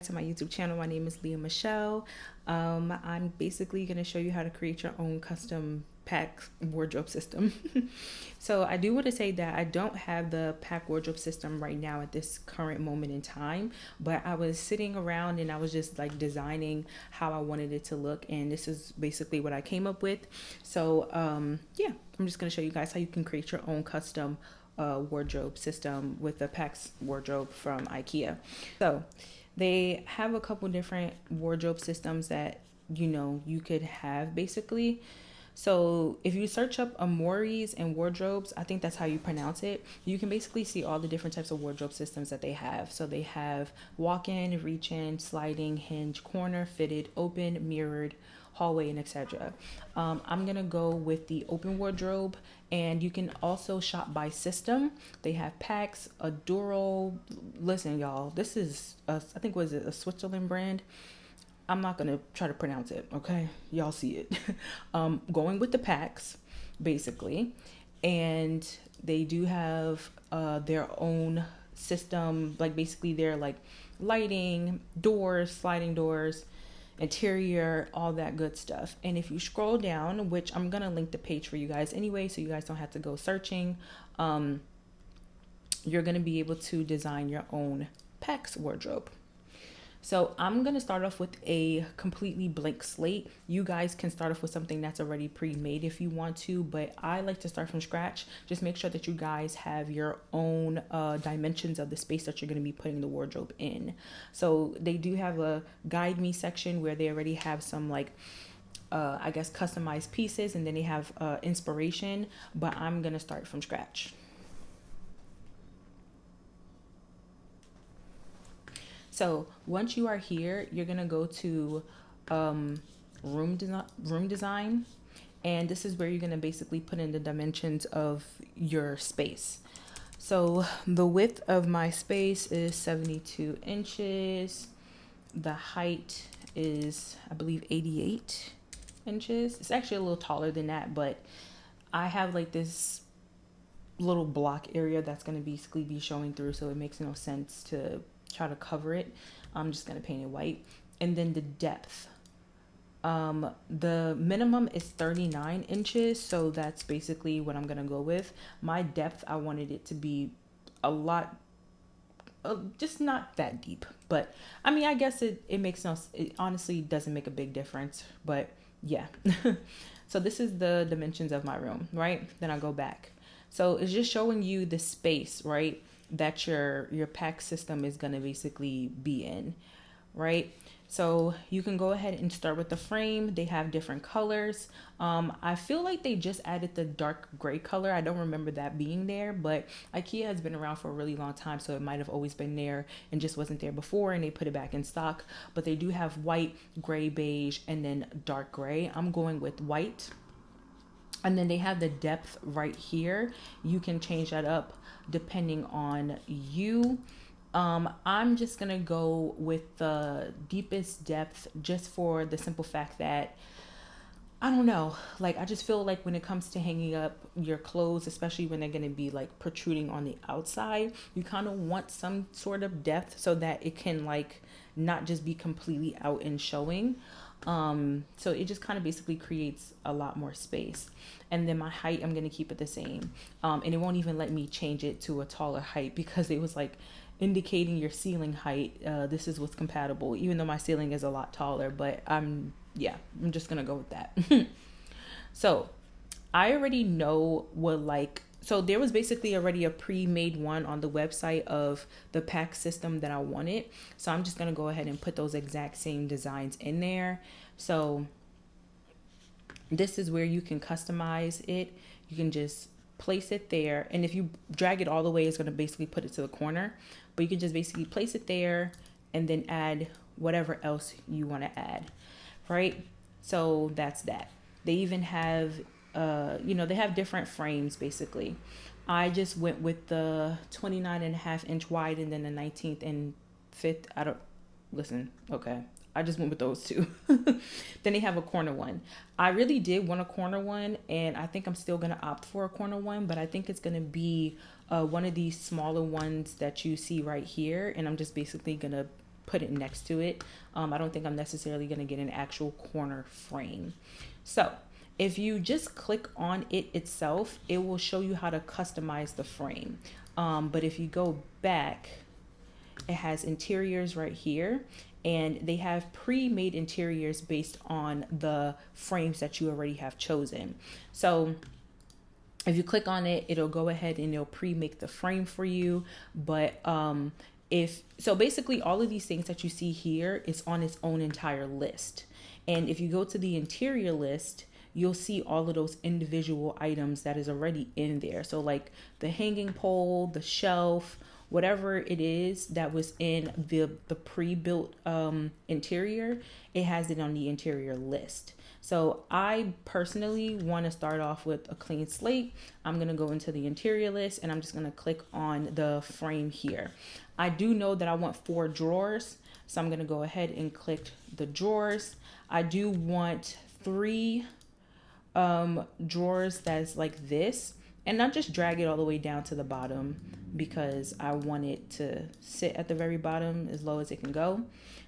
To my YouTube channel. My name is Liyah Michelle. I'm basically going to show you how to create your own custom pack wardrobe system. So I do want to say that I don't have the pack wardrobe system right now at this current moment in time, but I was sitting around and I was just like designing how I wanted it to look, and this is basically what I came up with. So yeah, I'm just going to show you guys how you can create your own custom wardrobe system with the PAX wardrobe from IKEA. So they have a couple different wardrobe systems that you could have basically. So if you search up Amoris and wardrobes, I think that's how you pronounce it. You can basically see all the different types of wardrobe systems that they have. So they have walk-in, reach-in, sliding, hinge, corner, fitted, open, mirrored, hallway, and etc. I'm gonna go with the open wardrobe, and you can also shop by system. They have packs, a Duro. Listen, y'all, this is I think was it a Switzerland brand. I'm not gonna try to pronounce it, okay? Y'all see it. Going with the packs, basically, and they do have their own system, like basically they're like lighting, doors, sliding doors, interior, all that good stuff. And if you scroll down, which I'm gonna link the page for you guys anyway, so you guys don't have to go searching, you're gonna be able to design your own PAX wardrobe. So I'm going to start off with a completely blank slate. You guys can start off with something that's already pre-made if you want to, but I like to start from scratch. Just make sure that you guys have your own dimensions of the space that you're going to be putting the wardrobe in. So they do have a guide me section where they already have some like I guess customized pieces, and then they have inspiration, but I'm going to start from scratch. So once you are here, you're gonna go to room design, and this is where you're gonna basically put in the dimensions of your space. So the width of my space is 72 inches. The height is, I believe, 88 inches. It's actually a little taller than that, but I have like this little block area that's going to basically be showing through, so it makes no sense to try to cover it. I'm just going to paint it white. And then the depth, the minimum is 39 inches, so that's basically what I'm going to go with. My depth, I wanted it to be a lot, just not that deep, but I mean, I guess it makes no, it honestly doesn't make a big difference, but yeah. So this is the dimensions of my room, right? Then I go back. So it's just showing you the space, right, that your pack system is going to basically be in, right? So you can go ahead and start with the frame. They have different colors. I feel like they just added the dark gray color. I don't remember that being there, but IKEA has been around for a really long time, so it might have always been there and just wasn't there before, and they put it back in stock. But they do have white, gray, beige, and then dark gray. I'm going with white. And then they have the depth right here. You can change that up depending on you. I'm just gonna go with the deepest depth just for the simple fact that I don't know, like I just feel like when it comes to hanging up your clothes, especially when they're gonna be like protruding on the outside, you kind of want some sort of depth so that it can like not just be completely out and showing. So it just kind of basically creates a lot more space. And then my height, I'm going to keep it the same. And it won't even let me change it to a taller height because it was like indicating your ceiling height. This is what's compatible, even though my ceiling is a lot taller, but I'm just going to go with that. So I already know so there was basically already a pre-made one on the website of the pack system that I wanted. So I'm just going to go ahead and put those exact same designs in there. So this is where you can customize it. You can just place it there. And if you drag it all the way, it's going to basically put it to the corner. But you can just basically place it there and then add whatever else you want to add, right? So that's that. They even have they have different frames basically. I just went with the 29.5-inch wide and then the 19th and 5th. Okay. I just went with those two. Then they have a corner one. I really did want a corner one, and I think I'm still going to opt for a corner one, but I think it's going to be one of these smaller ones that you see right here, and I'm just basically going to put it next to it. I don't think I'm necessarily going to get an actual corner frame. So if you just click on it itself, it will show you how to customize the frame. But if you go back, it has interiors right here, and they have pre-made interiors based on the frames that you already have chosen. So if you click on it, it'll go ahead and it'll pre-make the frame for you. But if so, basically all of these things that you see here is on its own entire list. And if you go to the interior list, you'll see all of those individual items that is already in there. So like the hanging pole, the shelf, whatever it is that was in the pre-built interior, it has it on the interior list. So I personally want to start off with a clean slate. I'm going to go into the interior list and I'm just going to click on the frame here. I do know that I want 4 drawers. So I'm going to go ahead and click the drawers. I do want 3 drawers that's like this, and not just drag it all the way down to the bottom because I want it to sit at the very bottom as low as it can go.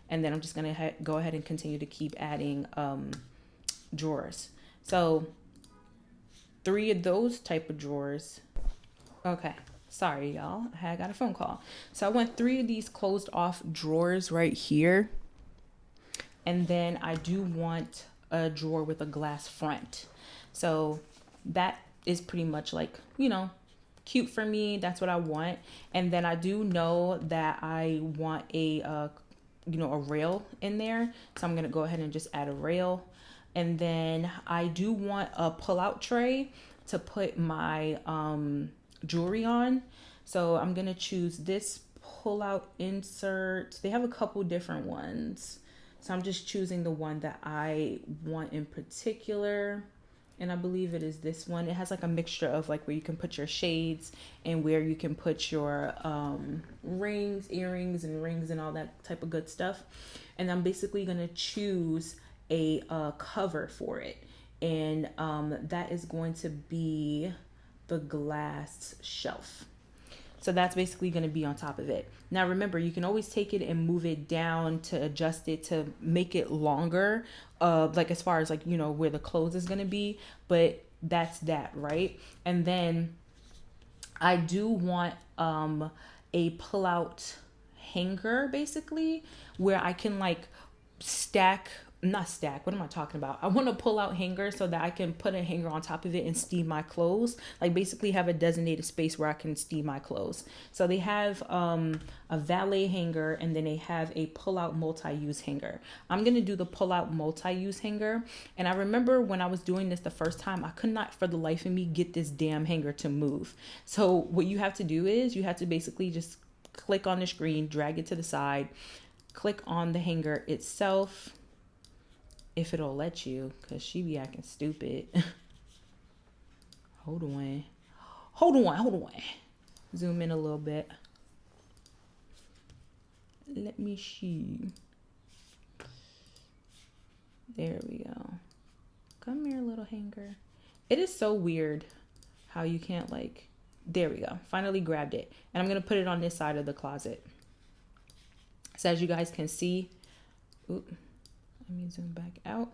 And then I'm just going to go ahead and continue to keep adding drawers. So 3 of those type of drawers. Okay, sorry y'all, I got a phone call. So I want 3 of these closed off drawers right here, and then I do want a drawer with a glass front. So that is pretty much like, you know, cute for me. That's what I want. And then I do know that I want a rail in there. So I'm going to go ahead and just add a rail. And then I do want a pull-out tray to put my jewelry on. So I'm going to choose this pull-out insert. They have a couple different ones. So I'm just choosing the one that I want in particular. And I believe it is this one. It has like a mixture of like where you can put your shades and where you can put your rings, earrings, and rings and all that type of good stuff. And I'm basically going to choose a cover for it. And that is going to be the glass shelf. So that's basically going to be on top of it. Now, remember, you can always take it and move it down to adjust it to make it longer, like as far as like, you know, where the clothes is going to be. But that's that, right? And then I do want a pull-out hanger, basically, where I can like not stack. What am I talking about? I want to pull out hanger so that I can put a hanger on top of it and steam my clothes. Like basically have a designated space where I can steam my clothes. So they have a valet hanger, and then they have a pull out multi-use hanger. I'm going to do the pull out multi-use hanger. And I remember when I was doing this the first time, I could not for the life of me get this damn hanger to move. So what you have to do is you have to basically just click on the screen, drag it to the side, click on the hanger itself, if it'll let you, because she be acting stupid. Hold on. Zoom in a little bit. Let me see. There we go. Come here, little hanger. It is so weird how you can't like, there we go. Finally grabbed it. And I'm going to put it on this side of the closet. So as you guys can see, let me zoom back out.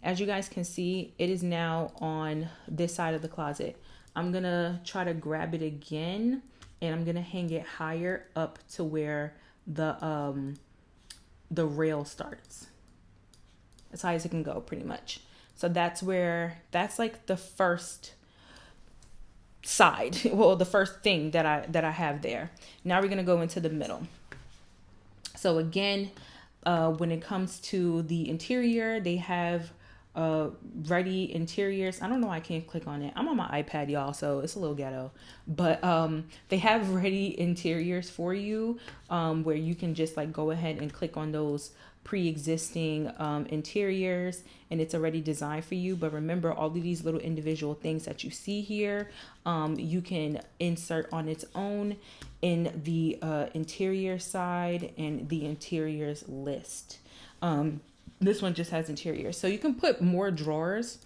As you guys can see, it is now on this side of the closet. I'm going to try to grab it again, and I'm going to hang it higher up to where the rail starts. As high as it can go, pretty much. So that's like the first side, well, the first thing that I have there. Now we're going to go into the middle. So again, when it comes to the interior, they have ready interiors. I don't know why I can't click on it. I'm on my iPad, y'all, so it's a little ghetto. But they have ready interiors for you, where you can just like go ahead and click on those pre-existing interiors, and it's already designed for you. But remember, all of these little individual things that you see here, you can insert on its own in the interior side and the interiors list. This one just has interior, so you can put more drawers.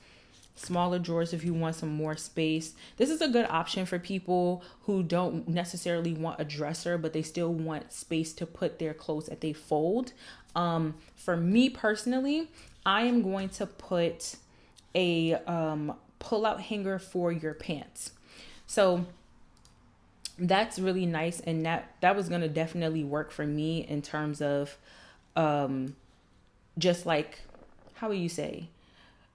smaller drawers if you want some more space. This is a good option for people who don't necessarily want a dresser, but they still want space to put their clothes that they fold. For me personally, I am going to put a pull-out hanger for your pants. So that's really nice, and that was gonna definitely work for me in terms of just like, how would you say,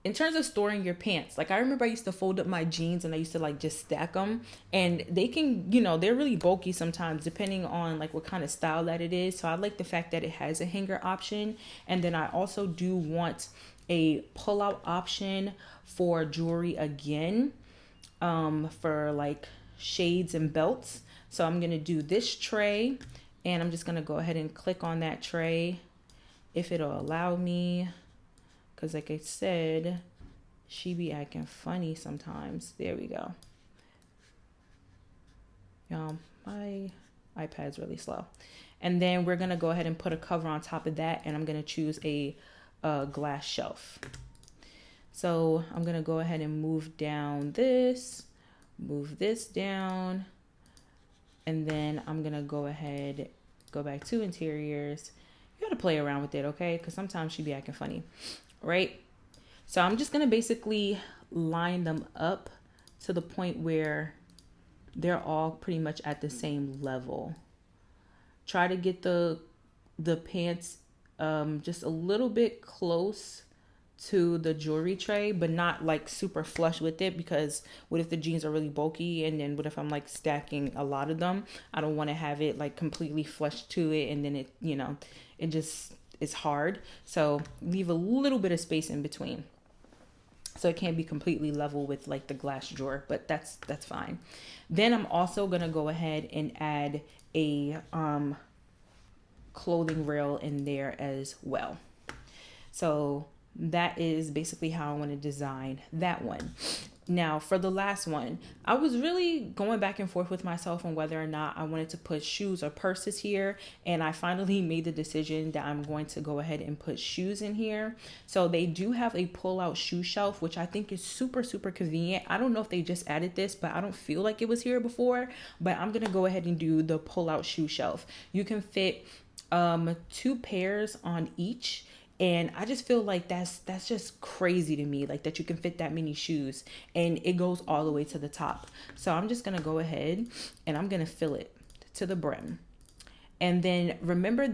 in terms of storing your pants. Like, I remember I used to fold up my jeans and I used to like just stack them, and they can, they're really bulky sometimes depending on like what kind of style that it is. So I like the fact that it has a hanger option. And then I also do want a pull out option for jewelry again, for like shades and belts. So I'm going to do this tray, and I'm just going to go ahead and click on that tray if it'll allow me. Because like I said, she be acting funny sometimes. There we go. My iPad's really slow. And then we're going to go ahead and put a cover on top of that. And I'm going to choose a glass shelf. So I'm going to go ahead and move down this, move this down. And then I'm going to go ahead, go back to interiors. You got to play around with it, okay? Because sometimes she be acting funny. Right? So I'm just going to basically line them up to the point where they're all pretty much at the same level. Try to get the pants just a little bit close to the jewelry tray, but not like super flush with it, because what if the jeans are really bulky, and then what if I'm like stacking a lot of them? I don't want to have it like completely flush to it, and then it, it just is hard. So leave a little bit of space in between, so it can't be completely level with like the glass drawer, but that's fine. Then I'm also gonna go ahead and add a clothing rail in there as well. So that is basically how I want to design that one. Now for the last one, I was really going back and forth with myself on whether or not I wanted to put shoes or purses here. And I finally made the decision that I'm going to go ahead and put shoes in here. So they do have a pull out shoe shelf, which I think is super, super convenient. I don't know if they just added this, but I don't feel like it was here before, but I'm going to go ahead and do the pull out shoe shelf. You can fit 2 pairs on each. And I just feel like that's just crazy to me, like that you can fit that many shoes, and it goes all the way to the top. So I'm just going to go ahead and I'm going to fill it to the brim. And then remember,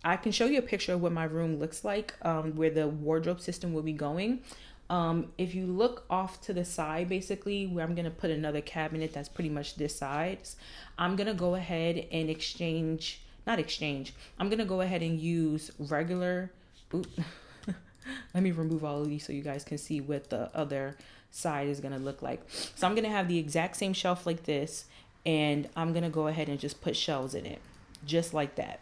I can show you a picture of what my room looks like, where the wardrobe system will be going. If you look off to the side, basically where I'm going to put another cabinet that's pretty much this size, I'm going to go ahead and I'm going to go ahead and use regular, let me remove all of these so you guys can see what the other side is going to look like. So I'm going to have the exact same shelf like this, and I'm going to go ahead and just put shelves in it, just like that.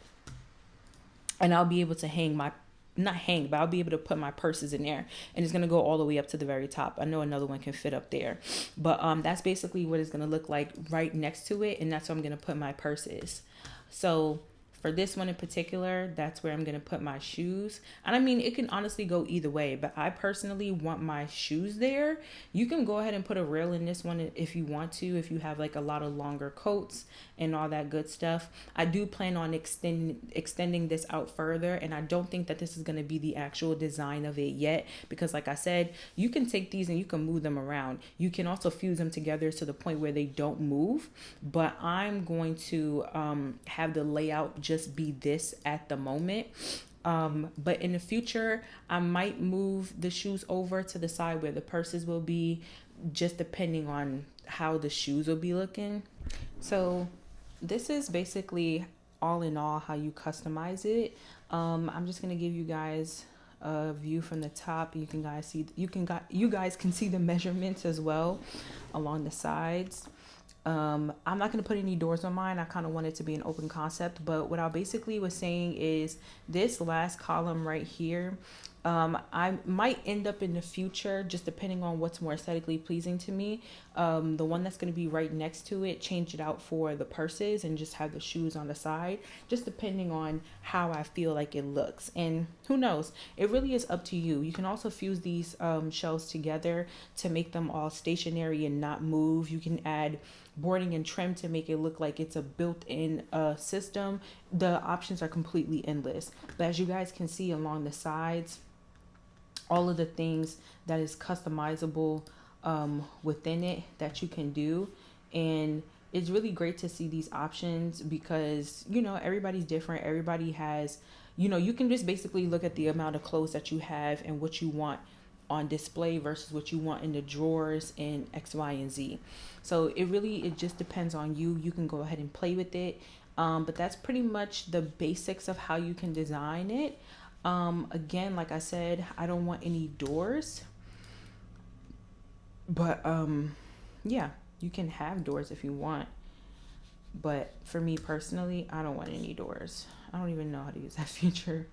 And I'll be able to I'll be able to put my purses in there, and it's going to go all the way up to the very top. I know another one can fit up there, but that's basically what it's going to look like right next to it. And that's where I'm going to put my purses. So for this one in particular, that's where I'm going to put my shoes. And I mean, it can honestly go either way, but I personally want my shoes there. You can go ahead and put a rail in this one if you want to, if you have like a lot of longer coats and all that good stuff. I do plan on extending this out further, and I don't think that this is going to be the actual design of it yet, because like I said, you can take these and you can move them around. You can also fuse them together to the point where they don't move, but I'm going to have the layout just be this at the moment. But in the future, I might move the shoes over to the side where the purses will be, just depending on how the shoes will be looking. So this is basically all in all how you customize it. I'm just going to give you guys a view from the top. You guys can see the measurements as well along the sides. I'm not going to put any doors on mine. I kind of want it to be an open concept, but what I basically was saying is this last column right here, I might end up in the future, just depending on what's more aesthetically pleasing to me. The one that's going to be right next to it, change it out for the purses and just have the shoes on the side, just depending on how I feel like it looks. And who knows? It really is up to you. You can also fuse these shelves together to make them all stationary and not move. You can add boarding and trim to make it look like it's a built-in system. The options are completely endless. But as you guys can see along the sides, all of the things that is customizable within it that you can do. And it's really great to see these options because, you know, everybody's different. Everybody has, you know, you can just basically look at the amount of clothes that you have and what you want on display versus what you want in the drawers and X, Y, and Z. So it just depends on you. You can go ahead and play with it. But that's pretty much the basics of how you can design it. Again, like I said, I don't want any doors, but yeah, you can have doors if you want. But for me personally, I don't want any doors. I don't even know how to use that feature.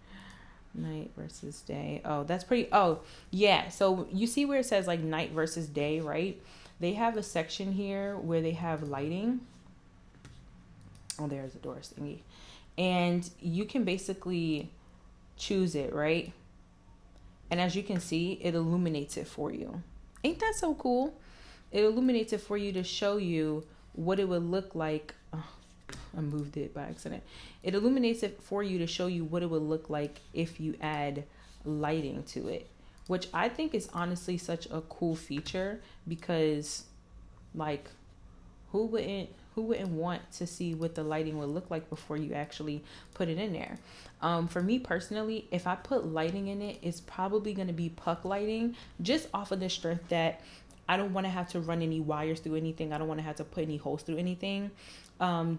Night versus day. Oh, that's pretty. Oh, yeah. So you see where it says like night versus day, right? They have a section here where they have lighting. Oh, there's a door thingy. And you can basically choose it, right? And as you can see, it illuminates it for you. Ain't that so cool? It illuminates it for you to show you what it would look like. Oh, I moved it by accident. It illuminates it for you to show you what it would look like if you add lighting to it, which I think is honestly such a cool feature because, like, who wouldn't want to see what the lighting would look like before you actually put it in there? For me personally, if I put lighting in it, it's probably going to be puck lighting, just off of the strength that I don't want to have to run any wires through anything. I don't want to have to put any holes through anything.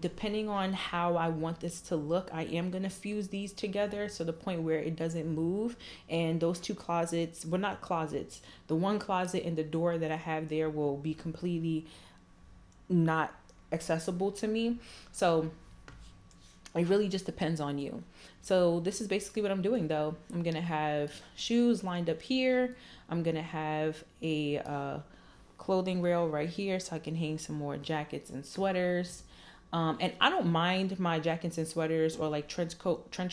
Depending on how I want this to look, I am going to fuse these together to the point where it doesn't move. And those two closets, well, not closets, the one closet and the door that I have there will be completely not accessible to me. So it really just depends on you. So this is basically what I'm doing though. I'm going to have shoes lined up here. I'm going to have a clothing rail right here so I can hang some more jackets and sweaters. And I don't mind my jackets and sweaters or like trench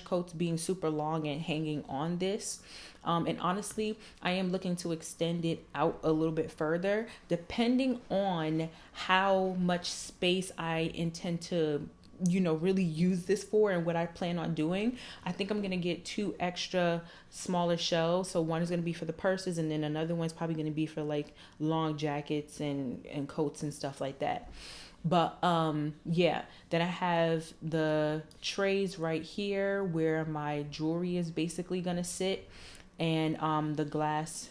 coats being super long and hanging on this. And honestly, I am looking to extend it out a little bit further, depending on how much space I intend to, you know, really use this for and what I plan on doing. I think I'm going to get 2 extra smaller shelves. So one is going to be for the purses and then another one's probably going to be for like long jackets and coats and stuff like that. But yeah, then I have the trays right here where my jewelry is basically going to sit, and the glass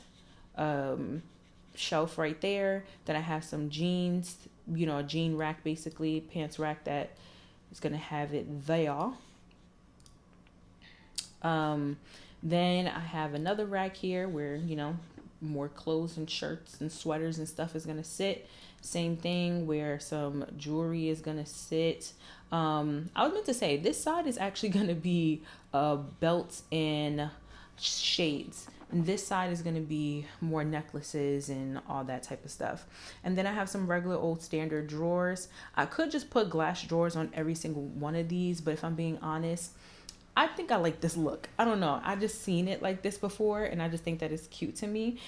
shelf right there. Then I have some jeans, you know, a jean rack, basically pants rack that is going to have it there. Then I have another rack here where, you know, more clothes and shirts and sweaters and stuff is going to sit. Same thing where some jewelry is going to sit. I was meant to say this side is actually going to be belts and shades. And this side is going to be more necklaces and all that type of stuff. And then I have some regular old standard drawers. I could just put glass drawers on every single one of these, but if I'm being honest, I think I like this look. I don't know. I just seen it like this before and I just think that it's cute to me.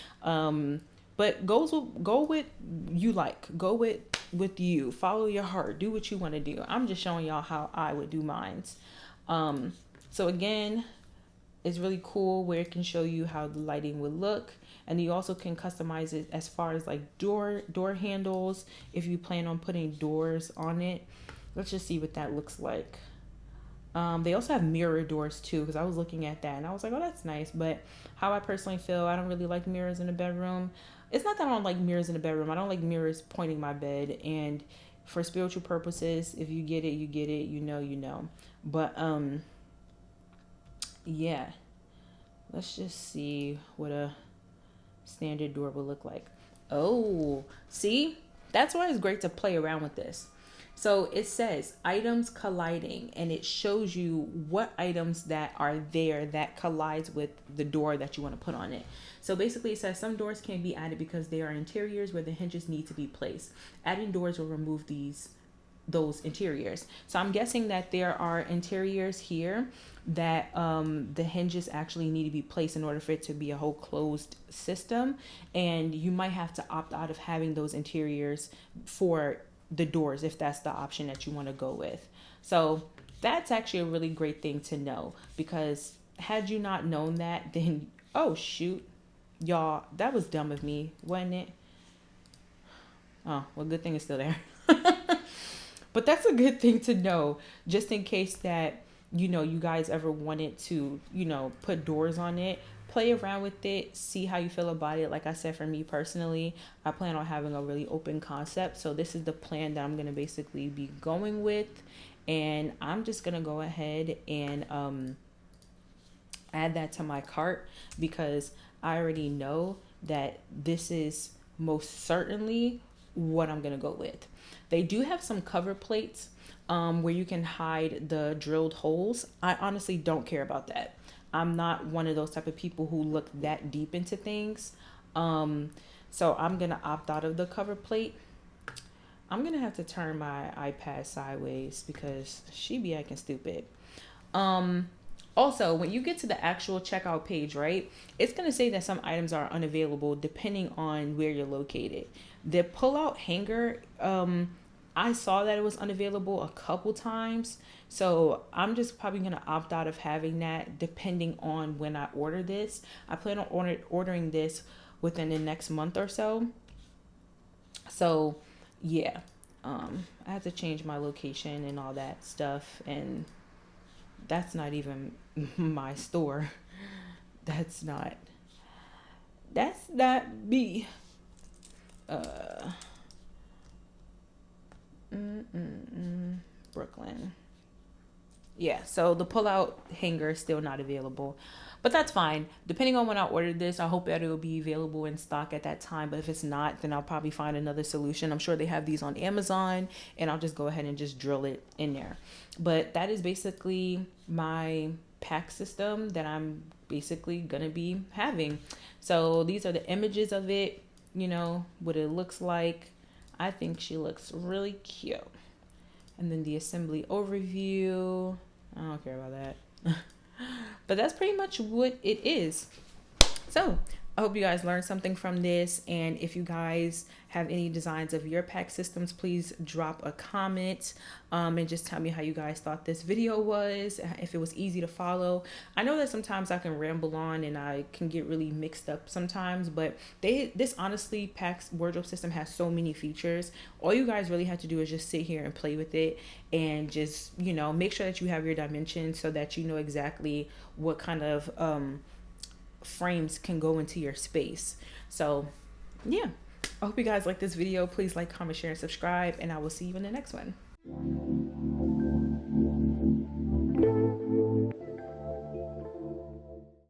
But go with you like. Go with you. Follow your heart. Do what you want to do. I'm just showing y'all how I would do mine. So again, it's really cool where it can show you how the lighting would look. And you also can customize it as far as like door handles if you plan on putting doors on it. Let's just see what that looks like. They also have mirror doors too, because I was looking at that and I was like, oh, that's nice. But how I personally feel, I don't really like mirrors in a bedroom. It's not that I don't like mirrors in a bedroom. I don't like mirrors pointing my bed. And for spiritual purposes, if you get it, you get it. You know. But yeah. Let's just see what a standard door will look like. Oh, see? That's why it's great to play around with this. So it says items colliding, and it shows you what items that are there that collides with the door that you want to put on it. So basically it says some doors can be added because they are interiors where the hinges need to be placed. Adding doors will remove those interiors. So I'm guessing that there are interiors here that the hinges actually need to be placed in order for it to be a whole closed system, and you might have to opt out of having those interiors for the doors if that's the option that you want to go with. So that's actually a really great thing to know, because had you not known that, then oh shoot, y'all, that was dumb of me, wasn't it? Oh, well, good thing it's still there. But that's a good thing to know, just in case that, you know, you guys ever wanted to, you know, put doors on it. Play around with it, see how you feel about it. Like I said, for me personally, I plan on having a really open concept. So this is the plan that I'm going to basically be going with. And I'm just going to go ahead and add that to my cart, because I already know that this is most certainly what I'm going to go with. They do have some cover plates where you can hide the drilled holes. I honestly don't care about that. I'm not one of those type of people who look that deep into things. So I'm going to opt out of the cover plate. I'm going to have to turn my iPad sideways because she be acting stupid. Also, when you get to the actual checkout page, right, it's going to say that some items are unavailable depending on where you're located. The pull-out hanger, I saw that it was unavailable a couple times. So I'm just probably going to opt out of having that depending on when I order this. I plan on ordering this within the next month or so. So yeah, I have to change my location and all that stuff. And that's not even my store. That's not me. Brooklyn. Yeah, so the pull-out hanger is still not available, but that's fine. Depending on when I ordered this, I hope that it will be available in stock at that time. But if it's not, then I'll probably find another solution. I'm sure they have these on Amazon, and I'll just go ahead and just drill it in there. But that is basically my pack system that I'm basically gonna be having. So these are the images of it, you know, what it looks like. I think she looks really cute. And then the assembly overview. I don't care about that. But that's pretty much what it is. So I hope you guys learned something from this. And if you guys have any designs of your pack systems, please drop a comment and just tell me how you guys thought this video was, if it was easy to follow. I know that sometimes I can ramble on and I can get really mixed up sometimes, but this honestly, pack's wardrobe system has so many features. All you guys really have to do is just sit here and play with it, and just, you know, make sure that you have your dimensions so that you know exactly what kind of frames can go into your space. So yeah, I hope you guys like this video. Please like, comment, share, and subscribe, and I will see you in the next one.